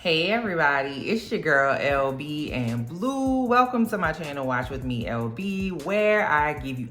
Hey everybody, it's your girl LB and Blue. Welcome to my channel, Watch With Me LB, where I give you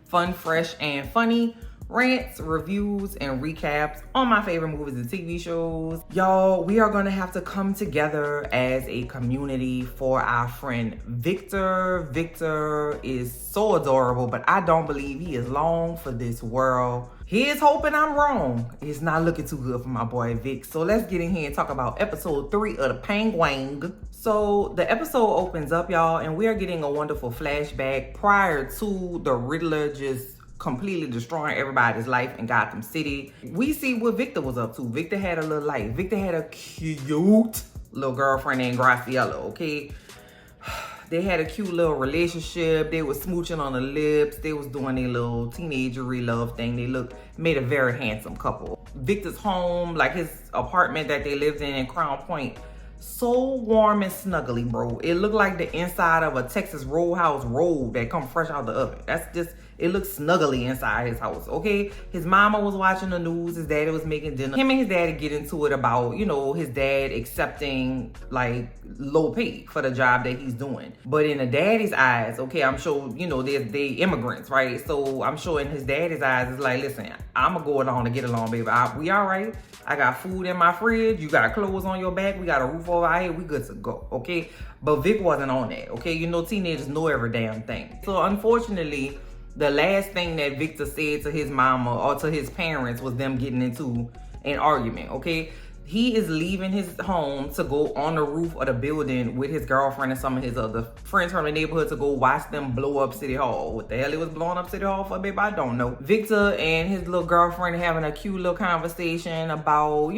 fun, fresh, and funny rants, reviews, and recaps on my favorite movies and TV shows. Y'all, we are gonna have to come together as a community for our friend Victor. Victor is so adorable, but I don't believe he is long for this world. He is hoping I'm wrong. It's not looking too good for my boy Vic. So let's get in here and talk about episode 3 of the Penguin. So the episode opens up, y'all, and we are getting a wonderful flashback prior to the Riddler just completely destroying everybody's life in Gotham City. We see what Victor was up to. Victor had a little life. Victor had a cute little girlfriend named Graciela, okay? They had a cute little relationship. They was smooching on the lips. They was doing their little teenagery love thing. They made a very handsome couple. Victor's home, like his apartment that they lived in Crown Point, so warm and snuggly, bro. It looked like the inside of a Texas Roadhouse roll that come fresh out the oven. It looks snuggly inside his house, okay? His mama was watching the news. His daddy was making dinner. Him and his daddy get into it about, his dad accepting, like, low pay for the job that he's doing. But in the daddy's eyes, okay, I'm sure, they immigrants, right? So I'm sure in his daddy's eyes, it's like, listen, I'm going to go along to get along, baby. We all right? I got food in my fridge. You got clothes on your back. We got a roof over our head. We good to go, okay? But Vic wasn't on that, okay? Teenagers know every damn thing. So unfortunately, the last thing that Victor said to his mama or to his parents was them getting into an argument, okay? He is leaving his home to go on the roof of the building with his girlfriend and some of his other friends from the neighborhood to go watch them blow up City Hall. What the hell it was blowing up City Hall for, babe? I don't know. Victor and his little girlfriend having a cute little conversation about,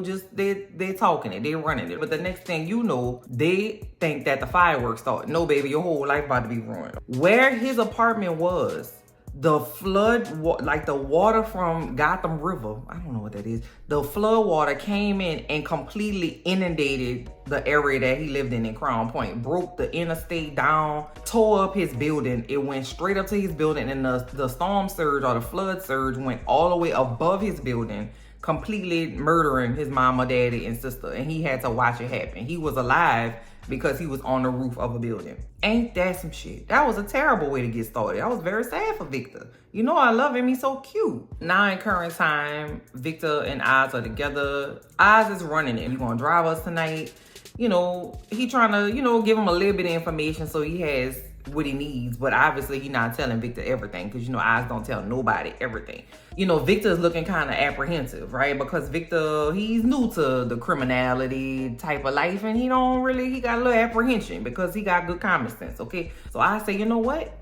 just they talking it, they running it. But the next thing you know, they think that the fireworks started. No, baby, your whole life about to be ruined. Where his apartment was, the flood, like the water from Gotham River, I don't know what that is. The flood water came in and completely inundated the area that he lived in Crown Point. Broke the interstate down, tore up his building. It went straight up to his building, and the storm surge or the flood surge went all the way above his building, completely murdering his mama, daddy, and sister. And he had to watch it happen. He was alive because he was on the roof of a building. Ain't that some shit? That was a terrible way to get started. I was very sad for Victor. I love him. He's so cute. Now in current time, Victor and Oz are together. Oz is running it. He's gonna drive us tonight. He trying to, give him a little bit of information so he has what he needs, but obviously he not telling Victor everything because Oz don't tell nobody everything. Victor's looking kind of apprehensive, right? Because Victor, he's new to the criminality type of life, and he got a little apprehension because he got good common sense, okay? So I say, you know what?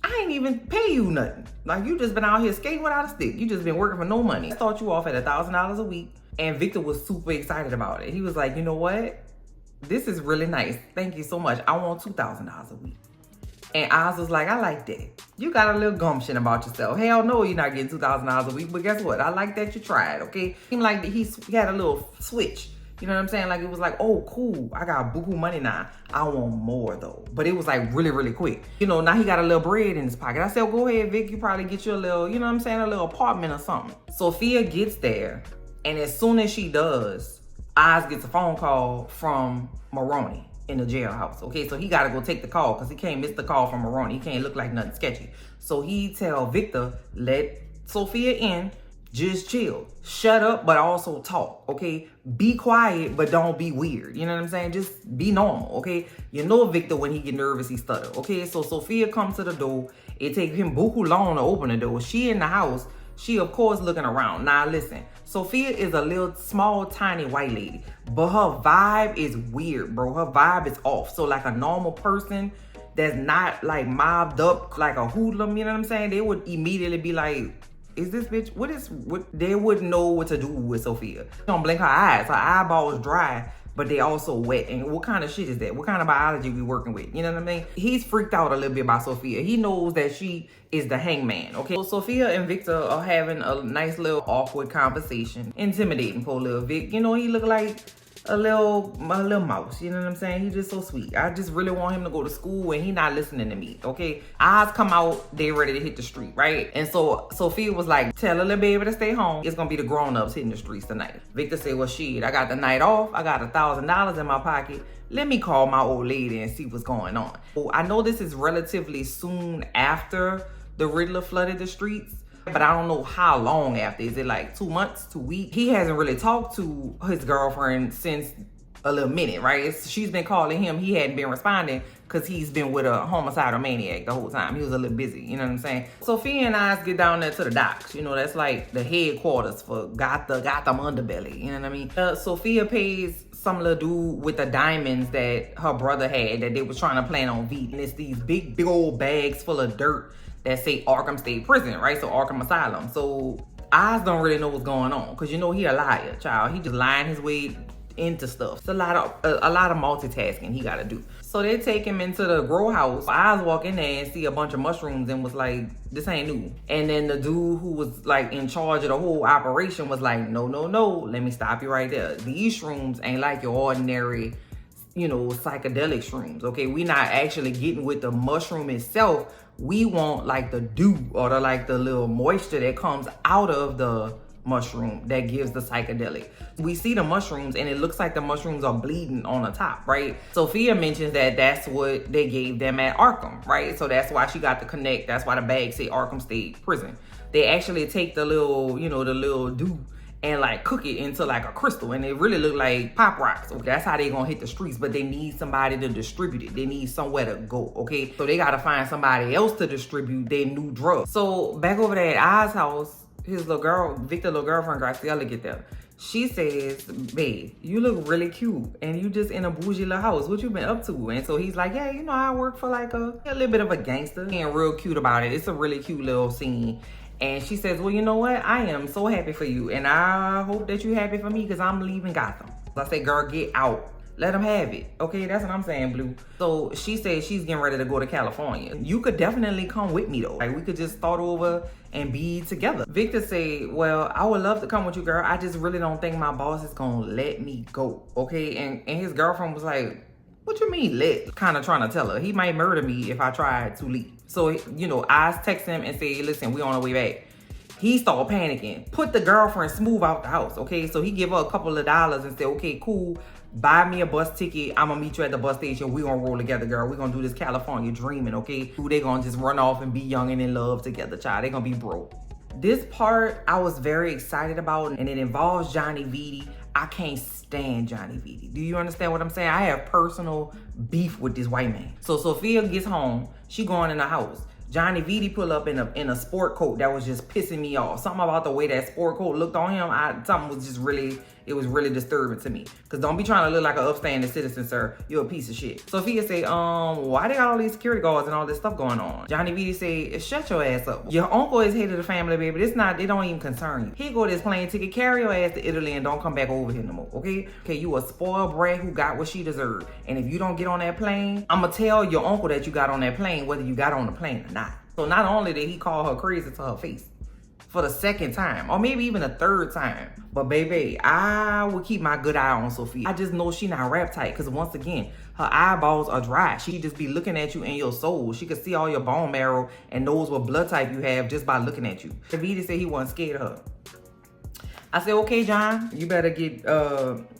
I ain't even pay you nothing. Like, you just been out here skating without a stick. You just been working for no money. I start you off at $1,000 a week, and Victor was super excited about it. He was like, you know what? This is really nice. Thank you so much. I want $2,000 a week. And Oz was like, I like that. You got a little gumption about yourself. Hell no, you're not getting $2,000 a week, but guess what? I like that you tried, okay? Seemed like he had a little switch. You know what I'm saying? Like, it was like, oh, cool. I got buku money now. I want more, though. But it was like really, really quick. Now he got a little bread in his pocket. I said, well, go ahead, Vic. You probably get you a little, a little apartment or something. Sophia gets there, and as soon as she does, Oz gets a phone call from Maroney in the jailhouse. Okay, so he got to go take the call because he can't miss the call from Maroney. He can't look like nothing sketchy. So he tell Victor, let Sophia in, just chill. Shut up, but also talk, okay? Be quiet, but don't be weird. You know what I'm saying? Just be normal, okay? Victor, when he get nervous, he stutter, okay? So Sophia comes to the door. It takes him buku long to open the door. She in the house. She, of course, looking around. Now, listen. Sophia is a little, small, tiny white lady. But her vibe is weird, bro. Her vibe is off. So, like a normal person that's not, like, mobbed up like a hoodlum, you know what I'm saying? They would immediately be like, is this bitch, what? They wouldn't know what to do with Sophia. She don't blink her eyes. Her eyeballs dry, but they also wet. And what kind of shit is that? What kind of biology we working with? You know what I mean? He's freaked out a little bit about Sophia. He knows that she is the hangman, okay? So Sophia and Victor are having a nice little awkward conversation. Intimidating poor little Vic. He look like a little mouse, you know what I'm saying? He just so sweet. I just really want him to go to school and he not listening to me, okay? Eyes come out, they ready to hit the street, right? And so Sophia was like, tell her little baby to stay home. It's gonna be the grown-ups hitting the streets tonight. Victor said, well, shit, I got the night off. I got $1,000 in my pocket. Let me call my old lady and see what's going on. Well, I know this is relatively soon after the Riddler flooded the streets, but I don't know how long after. Is it like 2 months, 2 weeks? He hasn't really talked to his girlfriend since a little minute, right? She's been calling him. He hadn't been responding because he's been with a homicidal maniac the whole time. He was a little busy, you know what I'm saying? Sophia and I get down there to the docks. You know, that's like the headquarters for Gotham underbelly, you know what I mean? Sophia pays some little dude with the diamonds that her brother had that they was trying to plant on VITI. And it's these big old bags full of dirt that say Arkham State Prison, right? So Arkham Asylum. So Oz don't really know what's going on because you know he a liar, child. He just lying his way into stuff. It's a lot of multitasking he gotta do. So they take him into the grow house. Oz walk in there and see a bunch of mushrooms and was like, this ain't new. And then the dude who was like in charge of the whole operation was like, no, let me stop you right there. These shrooms ain't like your ordinary, you know, psychedelic shrooms, okay? We not actually getting with the mushroom itself. We want like the dew or the little moisture that comes out of the mushroom that gives the psychedelic. We see the mushrooms and it looks like the mushrooms are bleeding on the top, right? Sophia mentions that that's what they gave them at Arkham, right? So that's why she got to connect. That's why the bag say Arkham State Prison. They actually take the little, you know, the little dew and like cook it into like a crystal, and it really look like pop rocks. Okay, that's how they gonna hit the streets, but they need somebody to distribute it. They need somewhere to go, okay? So they gotta find somebody else to distribute their new drug. So back over there at Oz house, his little girl, Victor's little girlfriend Graciela get there. She says, babe, you look really cute and you just in a bougie little house. What you been up to? And so he's like, yeah, you know, I work for like a little bit of a gangster. Being real cute about it. It's a really cute little scene. And she says, well, you know what? I am so happy for you. And I hope that you're happy for me because I'm leaving Gotham. I say, girl, get out. Let them have it. Okay, that's what I'm saying, Blue. So she says she's getting ready to go to California. You could definitely come with me though. Like we could just start over and be together. Victor said, well, I would love to come with you, girl. I just really don't think my boss is gonna let me go. Okay, and his girlfriend was like, what you mean let? Kind of trying to tell her he might murder me if I try to leave. So, you know, I text him and say, listen, we on our way back. He started panicking. Put the girlfriend smooth out the house, okay? So he give her a couple of dollars and said, okay, cool. Buy me a bus ticket. I'm gonna meet you at the bus station. We gonna roll together, girl. We gonna do this California dreaming, okay? They gonna just run off and be young and in love together, child. They gonna be broke. This part I was very excited about, and it involves Johnny VITI. I can't stand Johnny VITI. Do you understand what I'm saying? I have personal beef with this white man. So Sophia gets home. She going in the house. Johnny VITI pull up in a sport coat that was just pissing me off. Something about the way that sport coat looked on him, something was just really, it was really disturbing to me. Cause don't be trying to look like an upstanding citizen, sir. You're a piece of shit. Sophia say, why they got all these security guards and all this stuff going on? Johnny VITI say, shut your ass up. Your uncle is head of the family, baby. They don't even concern you. He go to this plane ticket, carry your ass to Italy and don't come back over here no more, okay? Okay, you a spoiled brat who got what she deserved. And if you don't get on that plane, I'ma tell your uncle that you got on that plane, whether you got on the plane or not. So not only did he call her crazy to her face for the second time, or maybe even a third time, but baby, I would keep my good eye on Sophia. I just know she not rap tight because once again, her eyeballs are dry. She just be looking at you in your soul. She could see all your bone marrow and knows what blood type you have just by looking at you. VITI said he wasn't scared of her. I said, okay, John, you better get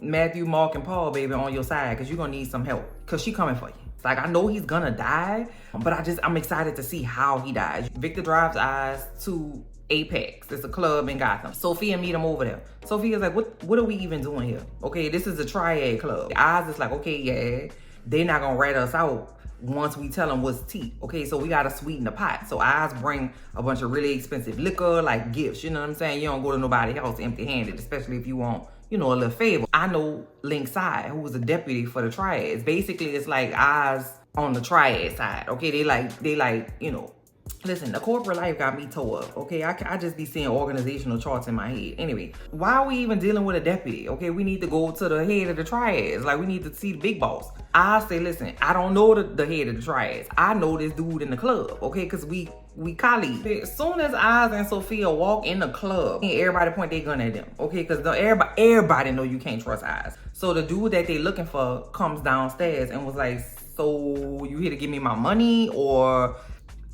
Matthew, Mark, and Paul, baby, on your side because you're going to need some help because she coming for you. Like, I know he's gonna die, but I'm excited to see how he dies. Victor drives Oz to Apex. It's a club in Gotham. Sophia meet him over there. Sophia's like, what are we even doing here? Okay, this is a triad club. Oz is like, okay, yeah, they're not gonna rat us out once we tell them what's tea. Okay, so we gotta sweeten the pot. So Oz bring a bunch of really expensive liquor, like gifts, you know what I'm saying? You don't go to nobody's house empty-handed, especially if you want, you know, a little favor. I know Link Side, who was a deputy for the triads. Basically, it's like Oz on the triad side, okay? They like, you know, listen, the corporate life got me tore up, okay? I just be seeing organizational charts in my head. Anyway, why are we even dealing with a deputy, okay? We need to go to the head of the triads. Like, we need to see the big boss. I say, listen, I don't know the head of the triads. I know this dude in the club, okay? Because we We colleagues. As soon as Oz and Sophia walk in the club, everybody point their gun at them, okay? Because everybody know you can't trust Oz. So the dude that they looking for comes downstairs and was like, so you here to give me my money, or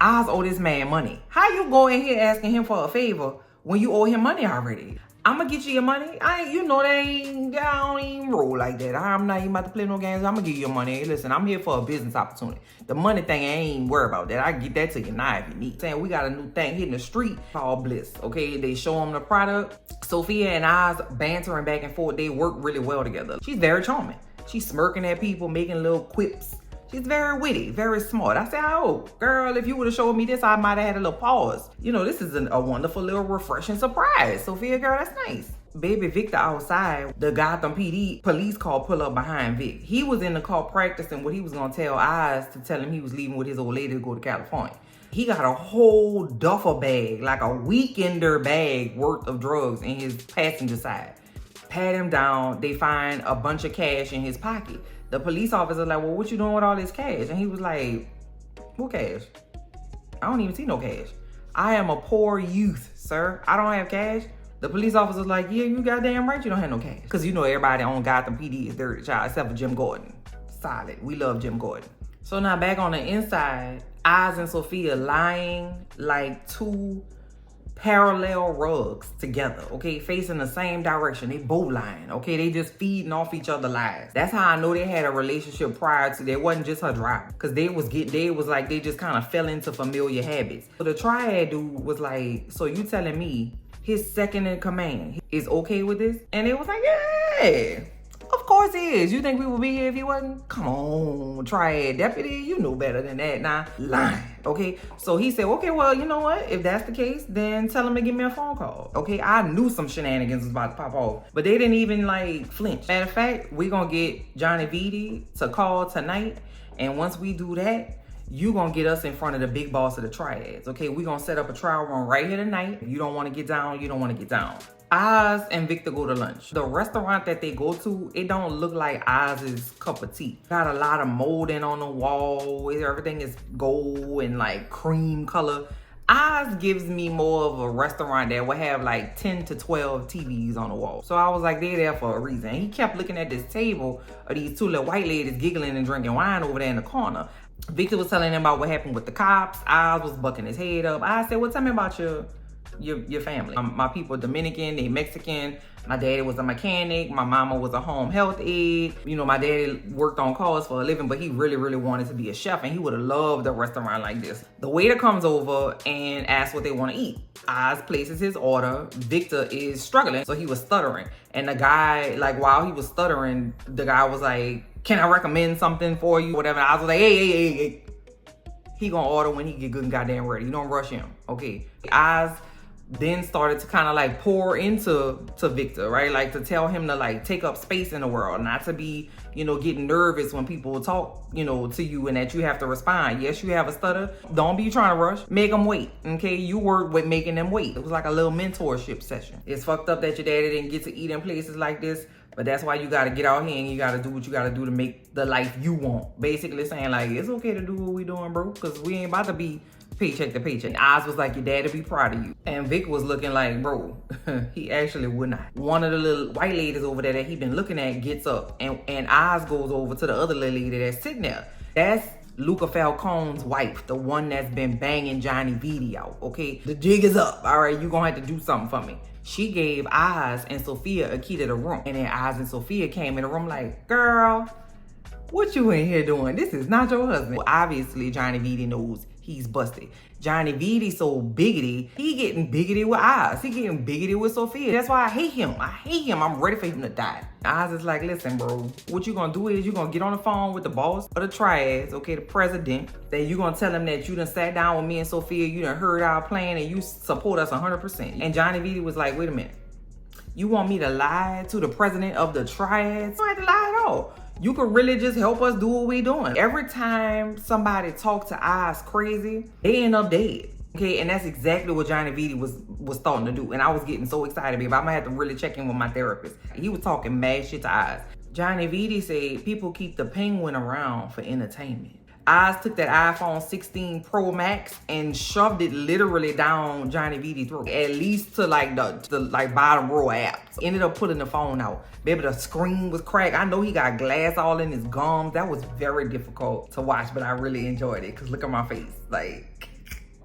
Oz owe this man money? How you go in here asking him for a favor when you owe him money already? I'm gonna get you your money. I don't even roll like that. I'm not even about to play no games. I'm gonna give you your money. Hey, listen, I'm here for a business opportunity. The money thing, I ain't worried about that. I can get that to you now if you need. Saying we got a new thing hitting the street called Bliss. Okay, they show them the product. Sophia and Oz bantering back and forth. They work really well together. She's very charming. She's smirking at people, making little quips. She's very witty, very smart. I said, oh, girl, if you would have showed me this, I might have had a little pause. You know, this is a wonderful little refreshing surprise. Sophia, girl, that's nice. Baby Victor outside, the Gotham PD police car pull up behind Vic. He was in the car practicing what he was going to tell Oz to tell him he was leaving with his old lady to go to California. He got a whole duffel bag, like a weekender bag worth of drugs in his passenger side. Pat him down. They find a bunch of cash in his pocket. The police officer like, well, what you doing with all this cash? And he was like, what cash? I don't even see no cash. I am a poor youth, sir. I don't have cash. The police officer's like, yeah, you goddamn right you don't have no cash. Because you know everybody on Gotham PD is dirty child except for Jim Gordon. Solid. We love Jim Gordon. So now back on the inside, Oz and Sophia lying like two parallel rugs together, okay, facing the same direction. They both lying, okay? They just feeding off each other lies. That's how I know they had a relationship prior to. It wasn't just her driving, because they just kind of fell into familiar habits. So the triad dude was like, so you telling me his second in command is okay with this? And they was like, yeah, of course he is. You think we would be here if he wasn't? Come on, triad deputy, you know better than that. Now, lying, okay? So he said, okay, well, you know what? If that's the case, then tell him to give me a phone call, okay? I knew some shenanigans was about to pop off, but they didn't even like flinch. Matter of fact, we're gonna get Johnny VITI to call tonight, and once we do that, you gonna get us in front of the big boss of the triads, okay? We're gonna set up a trial run right here tonight. If you don't wanna get down, you don't wanna get down. Oz and Victor go to lunch. The restaurant that they go to, it don't look like Oz's cup of tea. Got a lot of molding on the wall. Everything is gold and like cream color. Oz gives me more of a restaurant that would have like 10 to 12 TVs on the wall. So I was like, they're there for a reason. He kept looking at this table of these two little white ladies giggling and drinking wine over there in the corner. Victor was telling him about what happened with the cops. Oz was bucking his head up. I said, well, tell me about your family. My people are Dominican, they Mexican. My daddy was a mechanic. My mama was a home health aide. You know, my daddy worked on cars for a living, but he really, really wanted to be a chef, and he would have loved a restaurant like this. The waiter comes over and asks what they want to eat. Oz places his order. Victor is struggling, so he was stuttering. And the guy, like, while he was stuttering, the guy was like, can I recommend something for you? Whatever. And I was like, hey. He gonna order when he get good and goddamn ready. You don't rush him, okay? Oz then started to kind of like pour into Victor, right? Like to tell him to like take up space in the world, not to be, you know, getting nervous when people talk, you know, to you, and that you have to respond. Yes, you have a stutter. Don't be trying to rush. Make them wait, okay? You work with making them wait. It was like a little mentorship session. It's fucked up that your daddy didn't get to eat in places like this, but that's why you got to get out here and you got to do what you got to do to make the life you want. Basically saying like, it's okay to do what we doing, bro, because we ain't about to be paycheck to paycheck. Oz was like, your dad will be proud of you. And Vic was looking like, bro, he actually would not. One of the little white ladies over there that he been looking at gets up, and Oz goes over to the other little lady that's sitting there. That's Luca Falcone's wife, the one that's been banging Johnny VITI out, okay? The jig is up, all right? You gonna have to do something for me. She gave Oz and Sophia a key to the room, and then Oz and Sophia came in the room like, girl, what you in here doing? This is not your husband. Well, obviously, Johnny VITI knows he's busted. Johnny VITI so biggity, he getting biggity with Oz. He getting biggity with Sophia. That's why I hate him. I'm ready for him to die. Oz is like, listen, bro, what you gonna do is you gonna get on the phone with the boss of the triads, okay, the president. Then you gonna tell him that you done sat down with me and Sophia, you done heard our plan, and you support us 100%. And Johnny VITI was like, wait a minute. You want me to lie to the president of the triads? You don't have to lie at all. You could really just help us do what we doing. Every time somebody talk to Oz crazy, they end up dead. Okay, and that's exactly what Johnny VITI was starting to do. And I was getting so excited because I'm gonna have to really check in with my therapist. He was talking mad shit to Oz. Johnny VITI said people keep the penguin around for entertainment. Oz took that iPhone 16 Pro Max and shoved it literally down Johnny VITI's throat, at least to like the like bottom row apps. Ended up pulling the phone out. Baby, the screen was cracked. I know he got glass all in his gums. That was very difficult to watch, but I really enjoyed it because look at my face. Like,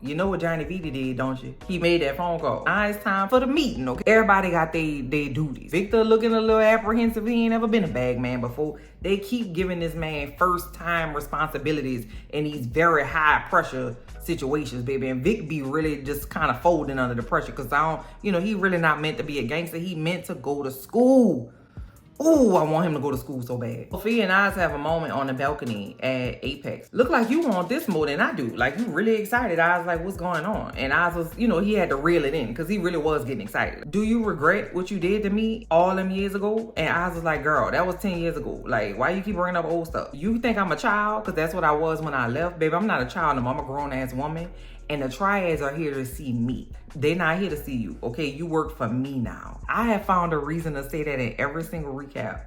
you know what Johnny VITI did, don't you? He made that phone call. Now it's time for the meeting, okay? Everybody got they duties. Victor looking a little apprehensive. He ain't never been a bag man before. They keep giving this man first time responsibilities in these very high pressure situations, baby. And Vic be really just kind of folding under the pressure because he really not meant to be a gangster. He meant to go to school. Ooh, I want him to go to school so bad. Sophia and Oz have a moment on the balcony at Apex. Look like you want this more than I do. Like, you really excited. I was like, what's going on? And Oz was, he had to reel it in because he really was getting excited. Do you regret what you did to me all them years ago? And Oz was like, girl, that was 10 years ago. Like, why you keep bringing up old stuff? You think I'm a child? Because that's what I was when I left. Baby, I'm not a child. I'm a grown-ass woman. And the triads are here to see me. They're not here to see you, okay? You work for me now. I have found a reason to say that in every single recap.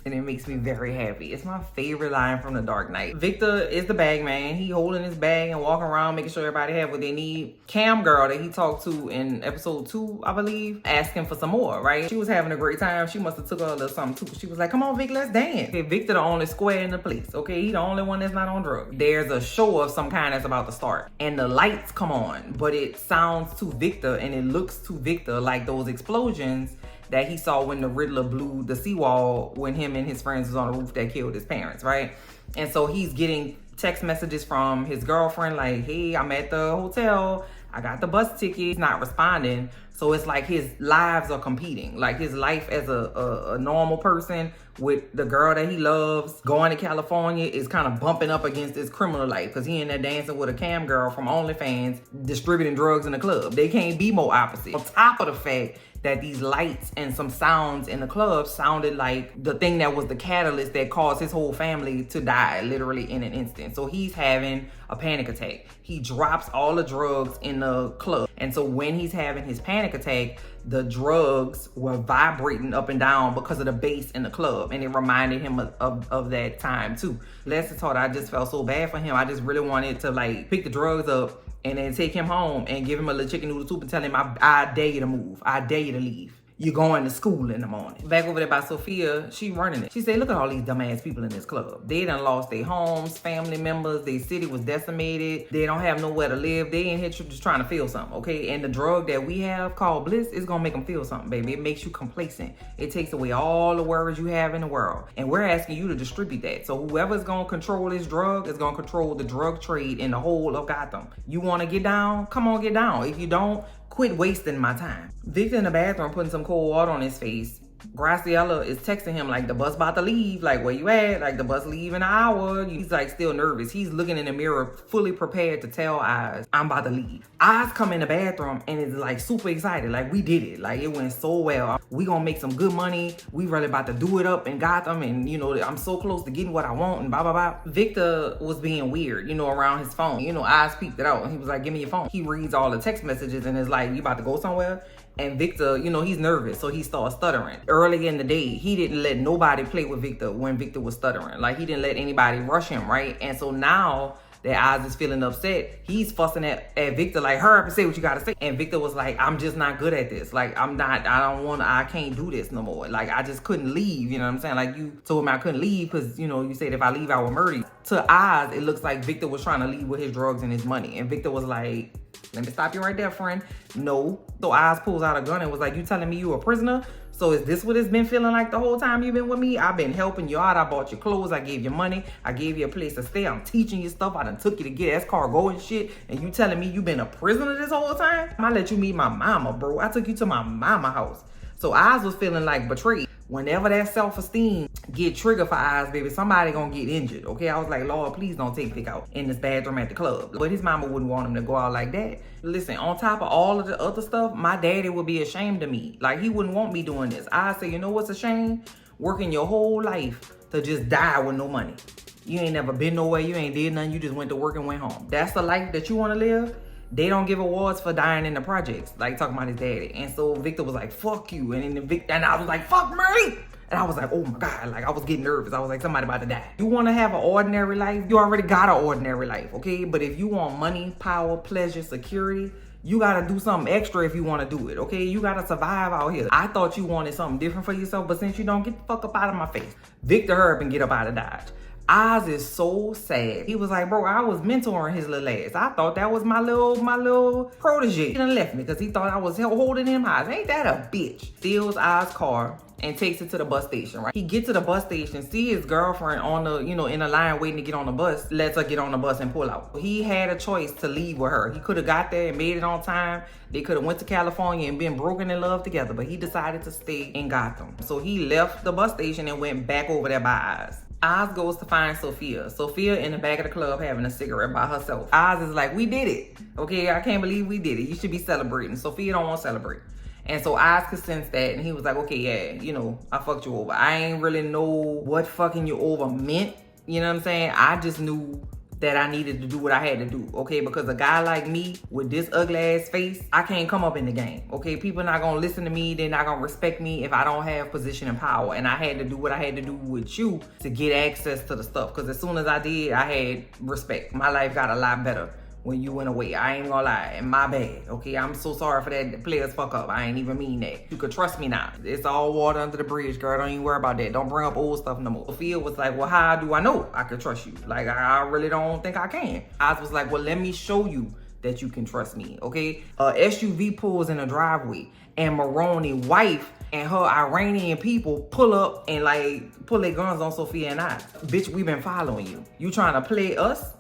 And it makes me very happy. It's my favorite line from The Dark Knight. Victor is the bag man. He holding his bag and walking around making sure everybody have what they need. Cam girl that he talked to in episode 2, I believe, asking for some more, right? She was having a great time. She must have took her a little something too. She was like, come on, Vic, let's dance. Okay, Victor the only square in the place, okay? He the only one that's not on drugs. There's a show of some kind that's about to start. And the lights come on, but it sounds to Victor and it looks to Victor like those explosions that he saw when the Riddler blew the seawall when him and his friends was on the roof that killed his parents, right? And so he's getting text messages from his girlfriend like, hey, I'm at the hotel. I got the bus ticket. He's not responding. So it's like his lives are competing. Like his life as a normal person with the girl that he loves going to California is kind of bumping up against his criminal life because he in there dancing with a cam girl from OnlyFans distributing drugs in the club. They can't be more opposite. On top of the fact that these lights and some sounds in the club sounded like the thing that was the catalyst that caused his whole family to die literally in an instant. So he's having a panic attack. He drops all the drugs in the club. And so when he's having his panic attack, the drugs were vibrating up and down because of the bass in the club. And it reminded him of that time too. Lester thought I just felt so bad for him. I just really wanted to like pick the drugs up and then take him home and give him a little chicken noodle soup and tell him, I dare you to move. I dare you to leave. You're going to school in the morning. Back over there by Sophia, she running it. She said, look at all these dumbass people in this club. They done lost their homes, family members, their city was decimated. They don't have nowhere to live. They in here just trying to feel something, okay? And the drug that we have called bliss is gonna make them feel something, baby. It makes you complacent. It takes away all the worries you have in the world. And we're asking you to distribute that. So whoever's gonna control this drug is gonna control the drug trade in the whole of Gotham. You wanna get down? Come on, get down. If you don't, quit wasting my time. Victor in the bathroom putting some cold water on his face. Graciela is texting him like the bus about to leave. Like, where you at? Like, the bus leave in an hour. He's like still nervous. He's looking in the mirror, fully prepared to tell Oz, I'm about to leave. Oz come in the bathroom and is like super excited. Like, we did it. Like, it went so well. We gonna make some good money. We really about to do it up in Gotham. And, I'm so close to getting what I want and blah, blah, blah. Victor was being weird, around his phone. Oz peeped it out and he was like, give me your phone. He reads all the text messages and is like, you about to go somewhere? And Victor, he's nervous, so he starts stuttering. Early in the day, he didn't let nobody play with Victor when Victor was stuttering. Like, he didn't let anybody rush him, right? And so now that Oz is feeling upset, he's fussing at Victor, like, hurry up and say what you gotta say. And Victor was like, I'm just not good at this. Like, I can't do this no more. Like, I just couldn't leave, you know what I'm saying? Like, you told me I couldn't leave because, you said if I leave, I will murder you. To Oz, it looks like Victor was trying to leave with his drugs and his money. And Victor was like, let me stop you right there, friend. No. So Oz pulls out a gun and was like, you telling me you a prisoner? So is this what it's been feeling like the whole time you've been with me? I've been helping you out. I bought you clothes. I gave you money. I gave you a place to stay. I'm teaching you stuff. I done took you to get escargot and shit. And you telling me you been a prisoner this whole time? I let you meet my mama, bro. I took you to my mama house. So Oz was feeling like betrayed. Whenever that self-esteem get triggered for Oz, baby, somebody gonna get injured, okay? I was like, Lord, please don't take Vic out in this bathroom at the club. But his mama wouldn't want him to go out like that. Listen, on top of all of the other stuff, my daddy would be ashamed of me. Like, he wouldn't want me doing this. I say, you know what's a shame? Working your whole life to just die with no money. You ain't never been nowhere. You ain't did nothing. You just went to work and went home. That's the life that you want to live? They don't give awards for dying in the projects, like talking about his daddy. And so Victor was like, fuck you. And I was like, fuck me. And I was like, oh my God, like I was getting nervous. I was like, somebody about to die. You want to have an ordinary life? You already got an ordinary life, okay? But if you want money, power, pleasure, security, you gotta do something extra if you want to do it, okay? You gotta survive out here. I thought you wanted something different for yourself, but since you don't, get the fuck up out of my face. Victor, hurry up and get up out of Dodge. Oz is so sad. He was like, bro, I was mentoring his little ass. I thought that was my little protege. He done left me because he thought I was holding him high. Ain't that a bitch? Steals Oz's car and takes it to the bus station, right? He gets to the bus station, see his girlfriend on the, in the line waiting to get on the bus, lets her get on the bus and pull out. He had a choice to leave with her. He could have got there and made it on time. They could have went to California and been broken in love together, but he decided to stay in Gotham. So he left the bus station and went back over there by Oz. Oz goes to find Sophia. Sophia in the back of the club having a cigarette by herself. Oz is like, we did it. Okay, I can't believe we did it. You should be celebrating. Sophia don't want to celebrate. And so Oz could sense that, and he was like, okay, yeah, I fucked you over. I ain't really know what fucking you over meant. You know what I'm saying? I just knew that I needed to do what I had to do, okay? Because a guy like me with this ugly ass face, I can't come up in the game, okay? People not gonna listen to me, they're not gonna respect me if I don't have position and power. And I had to do what I had to do with you to get access to the stuff. Because as soon as I did, I had respect. My life got a lot better when you went away. I ain't gonna lie, and my bad, okay? I'm so sorry for that. The players fuck up. I ain't even mean that. You could trust me now. It's all water under the bridge, girl. Don't even worry about that. Don't bring up old stuff no more. Sophia was like, well, how do I know I could trust you? Like, I really don't think I can. Oz was like, well, let me show you that you can trust me, okay? SUV pulls in a driveway, and Maroney wife and her Iranian people pull up and like pull their guns on Sophia and I. Bitch, we been following you. You trying to play us?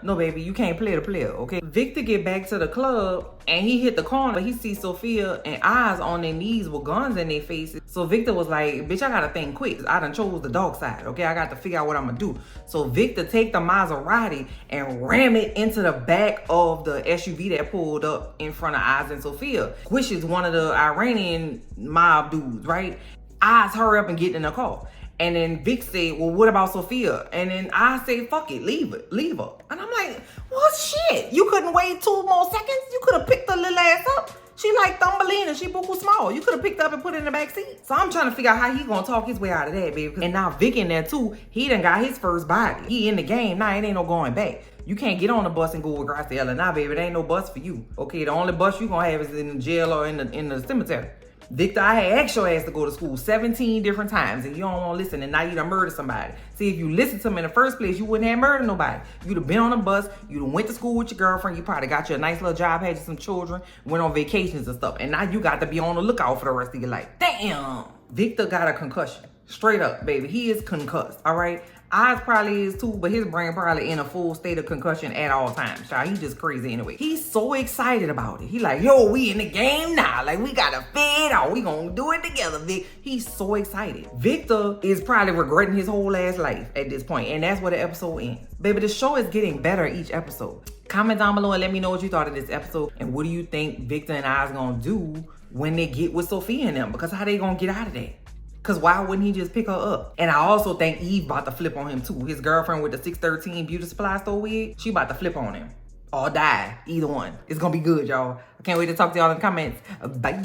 No, baby, you can't play the player, okay? Victor get back to the club and he hit the corner, but he sees Sophia and Oz on their knees with guns in their faces. So Victor was like, bitch, I gotta think quick. I done chose the dark side, okay? I got to figure out what I'm gonna do. So Victor take the Maserati and ram it into the back of the SUV that pulled up in front of Oz and Sophia, which is one of the Iranian mob dudes, right? Oz hurry up and get in the car. And then Vic said, well, what about Sophia? And then I said, fuck it, leave her. And I'm like, well, shit, you couldn't wait 2 more seconds? You could have picked her little ass up. She like Thumbelina, she buku small. You could have picked her up and put her in the back seat. So I'm trying to figure out how he gonna talk his way out of that, baby. And now Vic in there too, he done got his first body. He in the game, now it ain't no going back. You can't get on the bus and go with Graciela. Nah, baby, it ain't no bus for you. Okay, the only bus you gonna have is in the jail or in the cemetery. Victor, I had asked your ass to go to school 17 different times and you don't want to listen, and now you done murdered somebody. See, if you listened to him in the first place, you wouldn't have murdered nobody. You'd have been on a bus, you'd have went to school with your girlfriend, you probably got you a nice little job, had you some children, went on vacations and stuff, and now you got to be on the lookout for the rest of your life. Damn! Victor got a concussion. Straight up, baby. He is concussed, all right? Oz probably is too, but his brain probably in a full state of concussion at all times. Child, he just crazy anyway. He's so excited about it. He like, yo, we in the game now. Like, we got to fit out. We gonna do it together, Vic. He's so excited. Victor is probably regretting his whole ass life at this point, and that's where the episode ends. Baby, the show is getting better each episode. Comment down below and let me know what you thought of this episode, and what do you think Victor and Oz gonna do when they get with Sophia and them? Because how they gonna get out of that? Because why wouldn't he just pick her up? And I also think Eve about to flip on him too. His girlfriend with the 613 beauty supply store wig, she about to flip on him. Or die. Either one. It's going to be good, y'all. I can't wait to talk to y'all in the comments. Bye.